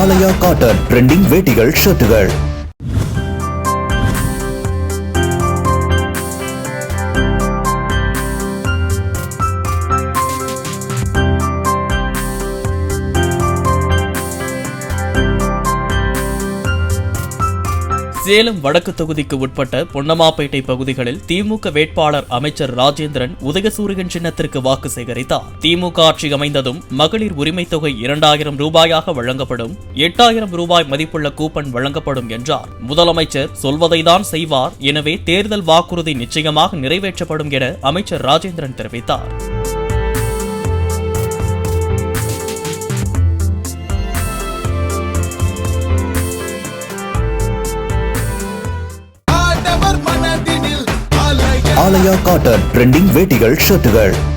ஆலயா cotton trending வேட்டிகள் ஷர்ட்டுகள். Salem வடக்கு தொகுதிக்கு உட்பட்ட பொன்னமாப்பேட்டை பகுதிகளில் திமுக வேட்பாளர் அமைச்சர் ராஜேந்திரன் உதயசூரியன் சின்னத்திற்கு வாக்கு சேகரித்தார். திமுக ஆட்சி அமைந்ததும் மகளிர் உரிமைத் தொகை 2000 ரூபாயாக வழங்கப்படும், 8000 ரூபாய் மதிப்புள்ள கூப்பன் வழங்கப்படும் என்றார். முதலமைச்சர் சொல்வதைதான் செய்வார், எனவே தேர்தல் வாக்குறுதி நிச்சயமாக நிறைவேற்றப்படும் என அமைச்சர் ராஜேந்திரன் தெரிவித்தார். ஆலயா காட்டன் ட்ரெண்டிங் வேட்டிகள் ஷர்ட்டுகள்.